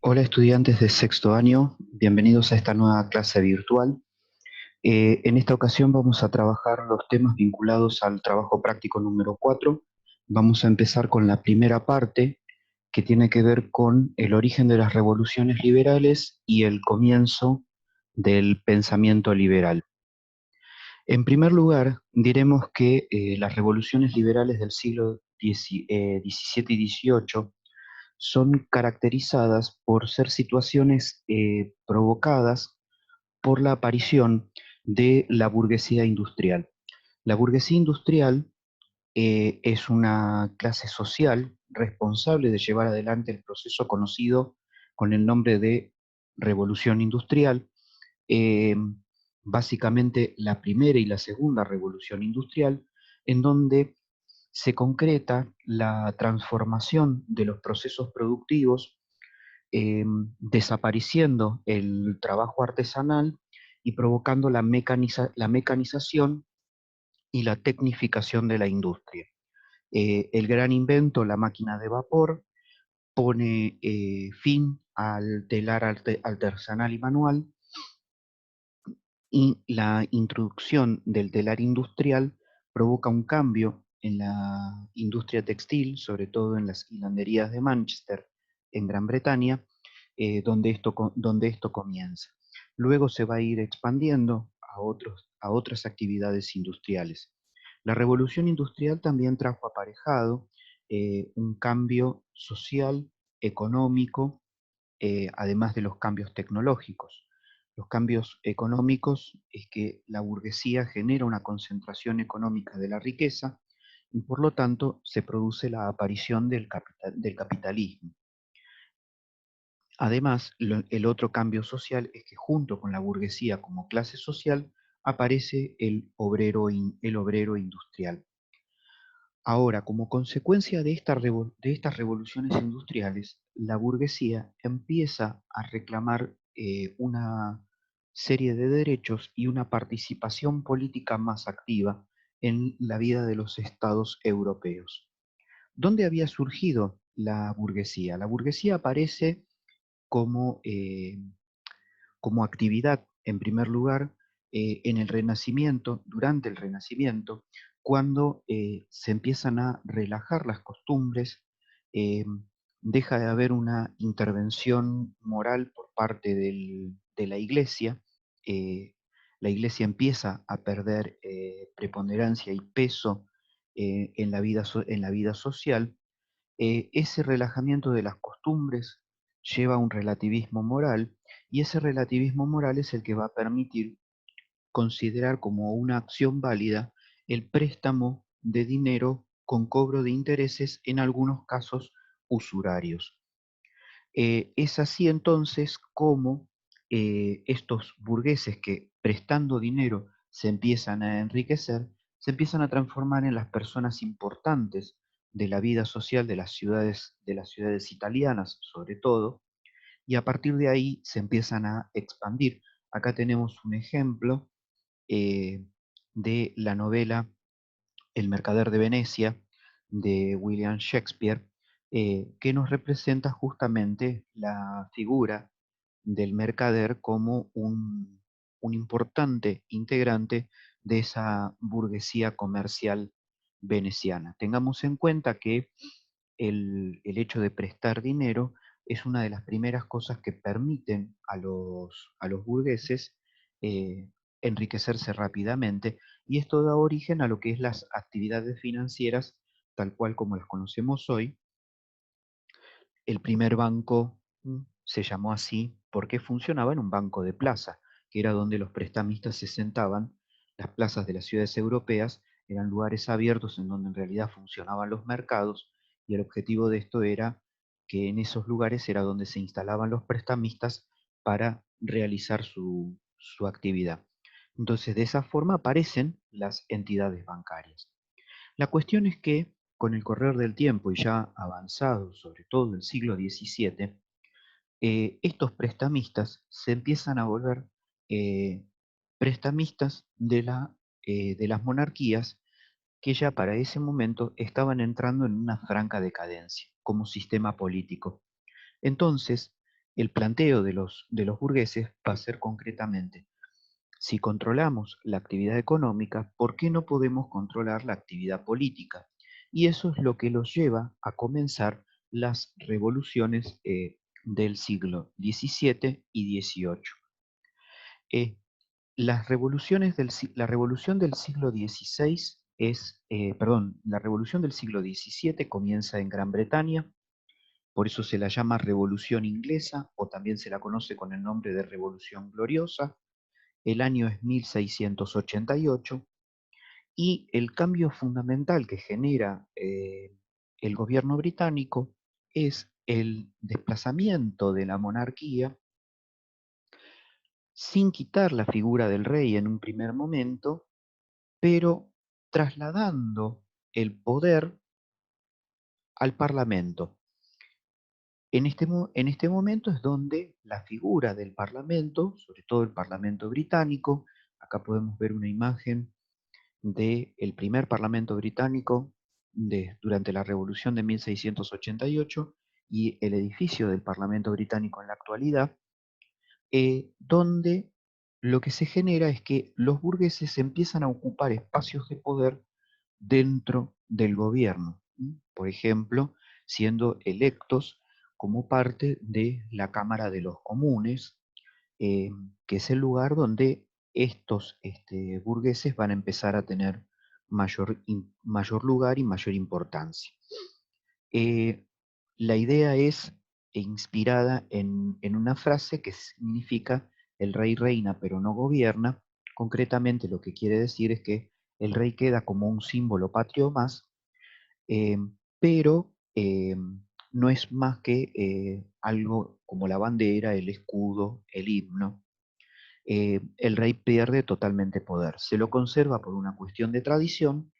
Hola estudiantes de sexto año, bienvenidos a esta nueva clase virtual. En esta ocasión vamos a trabajar los temas vinculados al trabajo práctico número 4. Vamos a empezar con la primera parte que tiene que ver con el origen de las revoluciones liberales y el comienzo del pensamiento liberal. En primer lugar, diremos que las revoluciones liberales del siglo XVII y XVIII son caracterizadas por ser situaciones provocadas por la aparición de la burguesía industrial. La burguesía industrial es una clase social responsable de llevar adelante el proceso conocido con el nombre de revolución industrial, eh, básicamente la primera y la segunda revolución industrial, en donde se concreta la transformación de los procesos productivos, desapareciendo el trabajo artesanal y provocando la mecanización y la tecnificación de la industria. El gran invento, la máquina de vapor, pone fin al telar artesanal y manual, y la introducción del telar industrial provoca un cambio en la industria textil, sobre todo en las hilanderías de Manchester, en Gran Bretaña, donde esto comienza. Luego se va a ir expandiendo a otras actividades industriales. La revolución industrial también trajo aparejado un cambio social, económico, además de los cambios tecnológicos. Los cambios económicos es que la burguesía genera una concentración económica de la riqueza y por lo tanto se produce la aparición del capitalismo. Además, el otro cambio social es que junto con la burguesía como clase social aparece el obrero industrial. Ahora, como consecuencia de estas revoluciones industriales, la burguesía empieza a reclamar una serie de derechos y una participación política más activa en la vida de los estados europeos. ¿Dónde había surgido la burguesía? La burguesía aparece como, como actividad, en primer lugar, en el Renacimiento, durante el Renacimiento, cuando se empiezan a relajar las costumbres, eh, deja de haber una intervención moral por parte de la Iglesia, eh, la Iglesia empieza a perder preponderancia y peso en la vida social. Ese relajamiento de las costumbres lleva a un relativismo moral, y ese relativismo moral es el que va a permitir considerar como una acción válida el préstamo de dinero con cobro de intereses, en algunos casos usurarios. Es así entonces como estos burgueses que prestando dinero se empiezan a enriquecer, se empiezan a transformar en las personas importantes de la vida social de las ciudades italianas, sobre todo, y a partir de ahí se empiezan a expandir. Acá tenemos un ejemplo eh, de la novela El mercader de Venecia, de William Shakespeare, que nos representa justamente la figura del mercader como un importante integrante de esa burguesía comercial veneciana. Tengamos en cuenta que el hecho de prestar dinero es una de las primeras cosas que permiten a los burgueses eh, enriquecerse rápidamente, y esto da origen a lo que es las actividades financieras tal cual como las conocemos hoy. El primer banco se llamó así porque funcionaba en un banco de plaza, que era donde los prestamistas se sentaban. Las plazas de las ciudades europeas eran lugares abiertos en donde en realidad funcionaban los mercados, y el objetivo de esto era que en esos lugares era donde se instalaban los prestamistas para realizar su actividad. Entonces, de esa forma aparecen las entidades bancarias. La cuestión es que, con el correr del tiempo y ya avanzado, sobre todo el siglo XVII, estos prestamistas se empiezan a volver eh, prestamistas de las monarquías, que ya para ese momento estaban entrando en una franca decadencia como sistema político. Entonces, el planteo de los burgueses va a ser concretamente: si controlamos la actividad económica, ¿por qué no podemos controlar la actividad política? Y eso es lo que los lleva a comenzar las revoluciones del siglo XVII y XVIII. Eh, la revolución del siglo XVI la revolución del siglo XVII comienza en Gran Bretaña, por eso se la llama Revolución Inglesa o también se la conoce con el nombre de Revolución Gloriosa. El año es 1688 y el cambio fundamental que genera el gobierno británico es el desplazamiento de la monarquía sin quitar la figura del rey en un primer momento, pero trasladando el poder al Parlamento. En este momento es donde la figura del Parlamento, sobre todo el Parlamento británico, acá podemos ver una imagen del primer Parlamento británico durante la Revolución de 1688 y el edificio del Parlamento británico en la actualidad, donde lo que se genera es que los burgueses empiezan a ocupar espacios de poder dentro del gobierno, por ejemplo, siendo electos como parte de la Cámara de los Comunes, eh, que es el lugar donde estos burgueses van a empezar a tener mayor lugar y mayor importancia. Eh, la idea es inspirada en una frase que significa el rey reina pero no gobierna. Concretamente lo que quiere decir es que el rey queda como un símbolo patrio más, eh, pero no es más que algo como la bandera, el escudo, el himno. El rey pierde totalmente poder. Se lo conserva por una cuestión de tradición,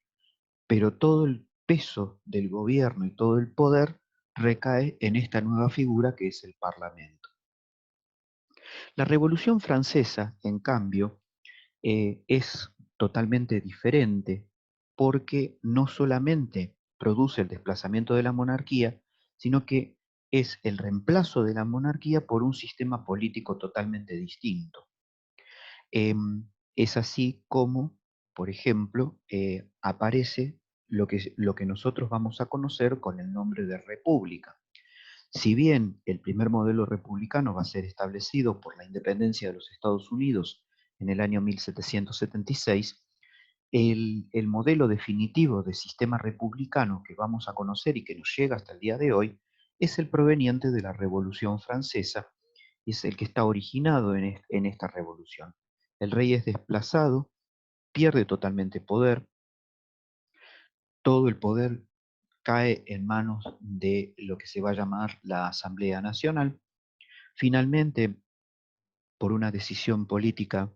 pero todo el peso del gobierno y todo el poder recae en esta nueva figura que es el Parlamento. La Revolución Francesa, en cambio, es totalmente diferente porque no solamente produce el desplazamiento de la monarquía, sino que es el reemplazo de la monarquía por un sistema político totalmente distinto. Es así como, por ejemplo, aparece lo que nosotros vamos a conocer con el nombre de república. Si bien el primer modelo republicano va a ser establecido por la independencia de los Estados Unidos en el año 1776, el modelo definitivo de sistema republicano que vamos a conocer y que nos llega hasta el día de hoy es el proveniente de la Revolución Francesa y es el que está originado en esta revolución. El rey es desplazado, pierde totalmente poder, todo el poder cae en manos de lo que se va a llamar la Asamblea Nacional. Finalmente, por una decisión política,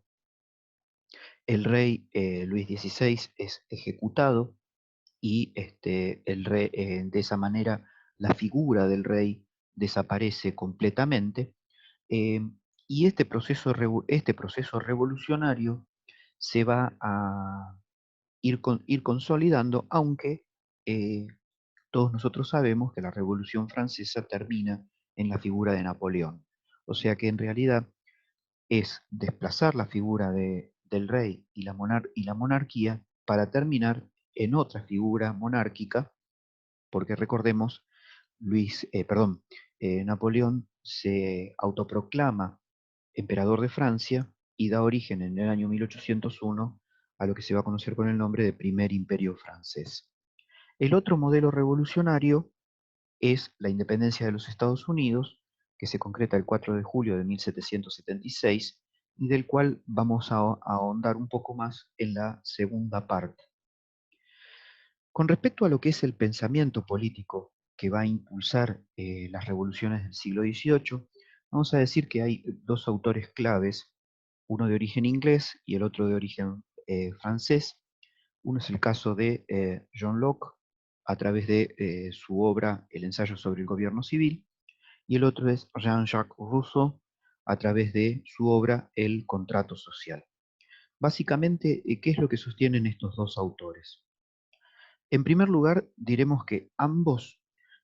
el rey Luis XVI es ejecutado y de esa manera la figura del rey desaparece completamente. eh, y este proceso revolucionario se va a ir consolidando, aunque eh, todos nosotros sabemos que la Revolución Francesa termina en la figura de Napoleón. O sea que en realidad es desplazar la figura del rey y y la monarquía para terminar en otra figura monárquica, porque recordemos, Napoleón se autoproclama emperador de Francia y da origen en el año 1801 a lo que se va a conocer con el nombre de Primer Imperio Francés. El otro modelo revolucionario es la independencia de los Estados Unidos, que se concreta el 4 de julio de 1776 y del cual vamos a ahondar un poco más en la segunda parte. Con respecto a lo que es el pensamiento político que va a impulsar las revoluciones del siglo XVIII, vamos a decir que hay dos autores claves, uno de origen inglés y el otro de origen francés. Uno es el caso de John Locke, a través de su obra El ensayo sobre el gobierno civil, y el otro es Jean-Jacques Rousseau, a través de su obra El contrato social. Básicamente, ¿qué es lo que sostienen estos dos autores? En primer lugar, diremos que ambos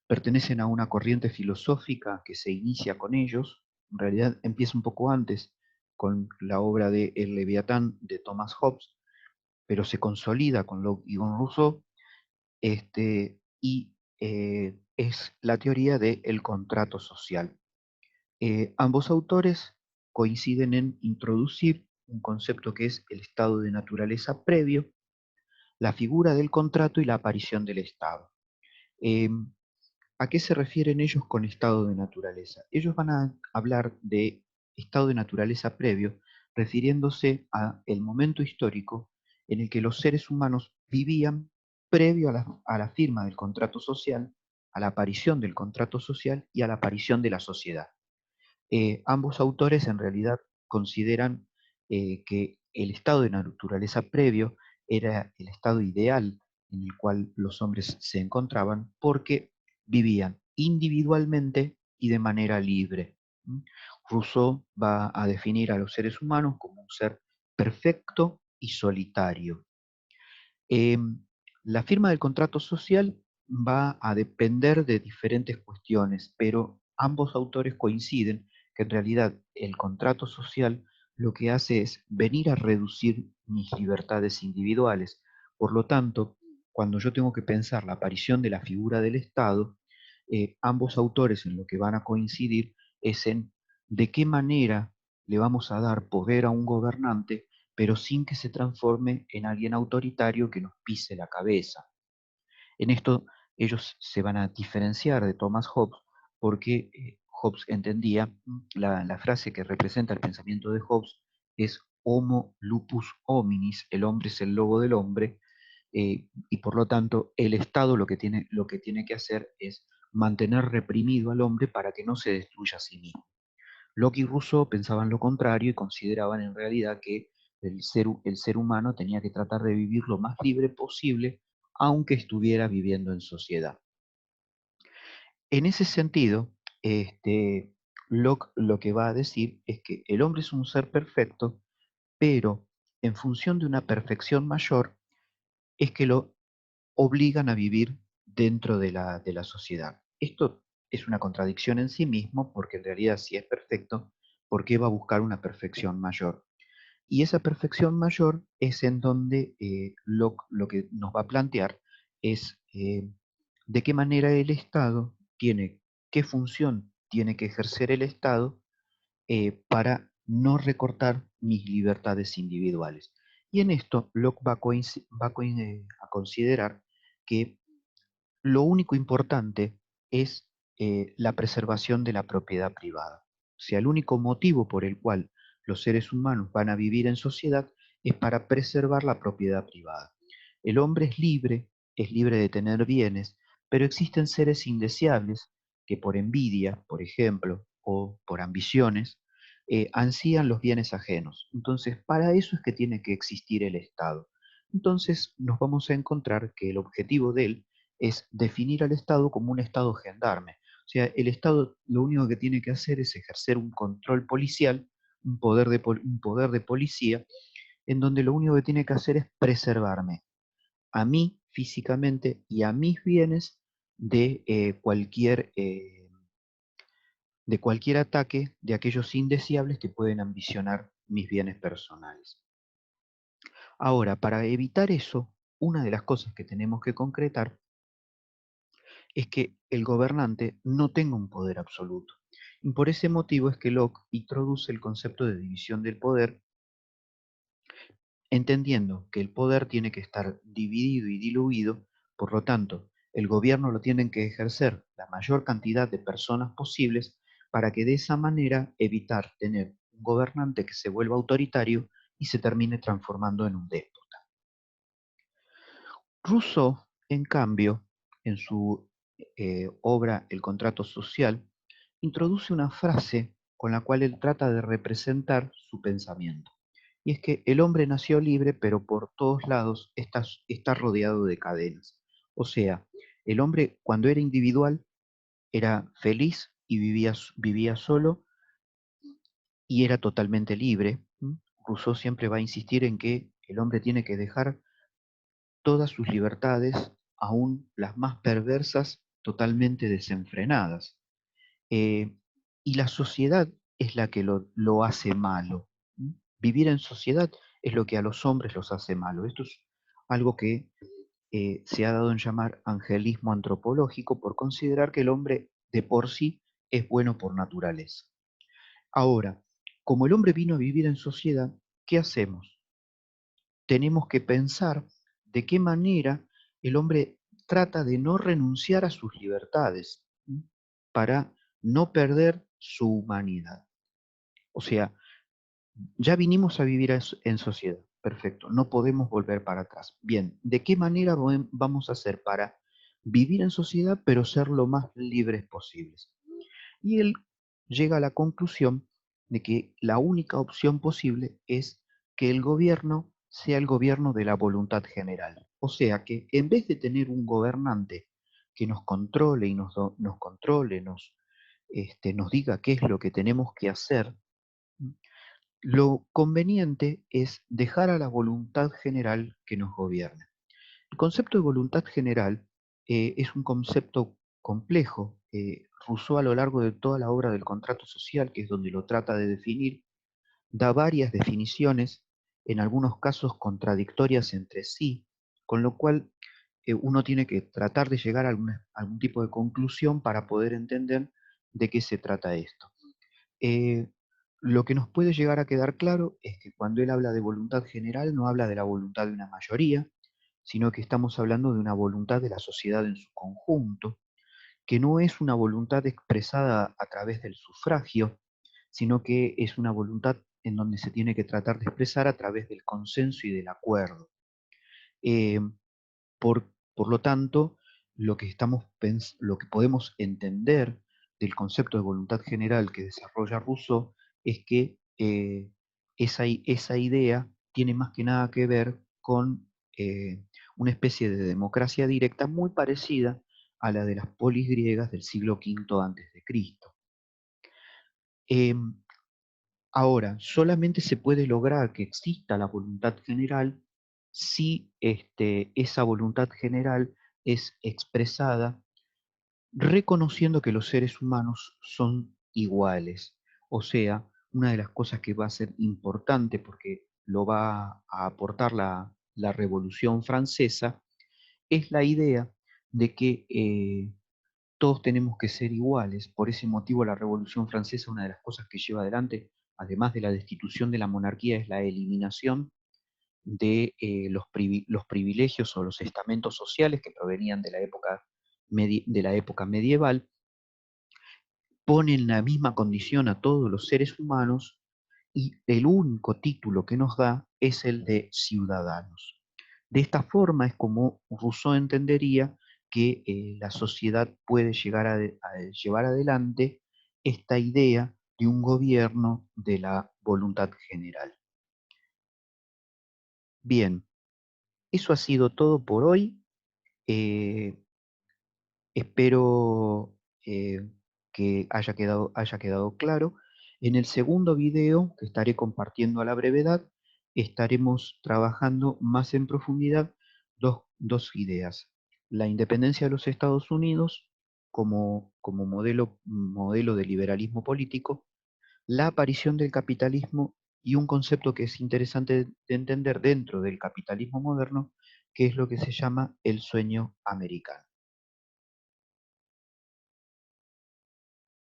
pertenecen a una corriente filosófica que se inicia con ellos, en realidad empieza un poco antes con la obra de El Leviatán de Thomas Hobbes, pero se consolida con Locke y con Rousseau, y es la teoría del contrato social. Ambos autores coinciden en introducir un concepto que es el estado de naturaleza previo, la figura del contrato y la aparición del Estado. Eh, ¿A qué se refieren ellos con estado de naturaleza? Ellos van a hablar de estado de naturaleza previo, refiriéndose a el momento histórico en el que los seres humanos vivían previo a la firma del contrato social, a la aparición del contrato social y a la aparición de la sociedad. Ambos autores en realidad consideran que el estado de naturaleza previo era el estado ideal en el cual los hombres se encontraban porque vivían individualmente y de manera libre. ¿Mm? Rousseau va a definir a los seres humanos como un ser perfecto y solitario. Eh, la firma del contrato social va a depender de diferentes cuestiones, pero ambos autores coinciden que en realidad el contrato social lo que hace es venir a reducir mis libertades individuales. Por lo tanto, cuando yo tengo que pensar la aparición de la figura del Estado, ambos autores en lo que van a coincidir es en de qué manera le vamos a dar poder a un gobernante pero sin que se transforme en alguien autoritario que nos pise la cabeza. En esto ellos se van a diferenciar de Thomas Hobbes porque Hobbes entendía la frase que representa el pensamiento de Hobbes es Homo lupus hominis, el hombre es el lobo del hombre, y por lo tanto el Estado lo que tiene que hacer es mantener reprimido al hombre para que no se destruya a sí mismo. Locke y Rousseau pensaban lo contrario y consideraban en realidad que el ser humano tenía que tratar de vivir lo más libre posible, aunque estuviera viviendo en sociedad. En ese sentido, Locke lo que va a decir es que el hombre es un ser perfecto, pero en función de una perfección mayor, es que lo obligan a vivir dentro de la sociedad. Esto es una contradicción en sí mismo, porque en realidad si es perfecto, ¿por qué va a buscar una perfección mayor? Y esa perfección mayor es en donde Locke lo que nos va a plantear es de qué manera el Estado tiene, qué función tiene que ejercer el Estado para no recortar mis libertades individuales. Y en esto Locke a considerar que lo único importante es la preservación de la propiedad privada. O sea, el único motivo por el cual los seres humanos van a vivir en sociedad es para preservar la propiedad privada. El hombre es libre de tener bienes, pero existen seres indeseables que por envidia, por ejemplo, o por ambiciones, ansían los bienes ajenos. Entonces, para eso es que tiene que existir el Estado. Entonces, nos vamos a encontrar que el objetivo de él es definir al Estado como un Estado gendarme. O sea, el Estado lo único que tiene que hacer es ejercer un control policial, un poder de policía, en donde lo único que tiene que hacer es preservarme a mí físicamente y a mis bienes de, de cualquier ataque de aquellos indeseables que pueden ambicionar mis bienes personales. Ahora, para evitar eso, una de las cosas que tenemos que concretar es que el gobernante no tenga un poder absoluto. Y por ese motivo es que Locke introduce el concepto de división del poder, entendiendo que el poder tiene que estar dividido y diluido, por lo tanto, el gobierno lo tienen que ejercer la mayor cantidad de personas posibles para que de esa manera evitar tener un gobernante que se vuelva autoritario y se termine transformando en un déspota. Rousseau, en cambio, en su obra El contrato social, introduce una frase con la cual él trata de representar su pensamiento. Y es que el hombre nació libre, pero por todos lados está rodeado de cadenas. O sea, el hombre cuando era individual era feliz y vivía solo y era totalmente libre. Rousseau siempre va a insistir en que el hombre tiene que dejar todas sus libertades, aún las más perversas, totalmente desenfrenadas. Eh, y la sociedad es la que lo hace malo. ¿Mm? Vivir en sociedad es lo que a los hombres los hace malo. Esto es algo que se ha dado en llamar angelismo antropológico por considerar que el hombre de por sí es bueno por naturaleza. Ahora, como el hombre vino a vivir en sociedad, ¿qué hacemos? Tenemos que pensar de qué manera el hombre trata de no renunciar a sus libertades, ¿m? Para no perder su humanidad. O sea, ya vinimos a vivir en sociedad, perfecto, no podemos volver para atrás. Bien, ¿de qué manera vamos a hacer para vivir en sociedad pero ser lo más libres posibles? Y él llega a la conclusión de que la única opción posible es que el gobierno sea el gobierno de la voluntad general. O sea que en vez de tener un gobernante que nos controle y nos controle, nos diga qué es lo que tenemos que hacer, lo conveniente es dejar a la voluntad general que nos gobierne. El concepto de voluntad general es un concepto complejo. Rousseau, a lo largo de toda la obra del contrato social, que es donde lo trata de definir, da varias definiciones, en algunos casos contradictorias entre sí, con lo cual uno tiene que tratar de llegar a algún tipo de conclusión para poder entender de qué se trata esto. Eh, lo que nos puede llegar a quedar claro es que cuando él habla de voluntad general no habla de la voluntad de una mayoría, sino que estamos hablando de una voluntad de la sociedad en su conjunto, que no es una voluntad expresada a través del sufragio, sino que es una voluntad en donde se tiene que tratar de expresar a través del consenso y del acuerdo. Eh, por lo tanto, lo que podemos entender del concepto de voluntad general que desarrolla Rousseau es que esa idea tiene más que nada que ver con una especie de democracia directa muy parecida a la de las polis griegas del siglo V antes de Cristo. Ahora, solamente se puede lograr que exista la voluntad general si esa voluntad general es expresada reconociendo que los seres humanos son iguales. O sea, una de las cosas que va a ser importante porque lo va a aportar la Revolución Francesa es la idea de que todos tenemos que ser iguales. Por ese motivo, la Revolución Francesa, una de las cosas que lleva adelante, además de la destitución de la monarquía, es la eliminación de los privilegios o los estamentos sociales que provenían de de la época medieval, pone en la misma condición a todos los seres humanos y el único título que nos da es el de ciudadanos. De esta forma es como Rousseau entendería que la sociedad puede llegar a llevar adelante esta idea de un gobierno de la voluntad general. Bien, eso ha sido todo por hoy. Eh, Espero que haya quedado claro. En el segundo video que estaré compartiendo a la brevedad, estaremos trabajando más en profundidad dos ideas. La independencia de los Estados Unidos como modelo de liberalismo político, la aparición del capitalismo y un concepto que es interesante de entender dentro del capitalismo moderno, que es lo que se llama el sueño americano.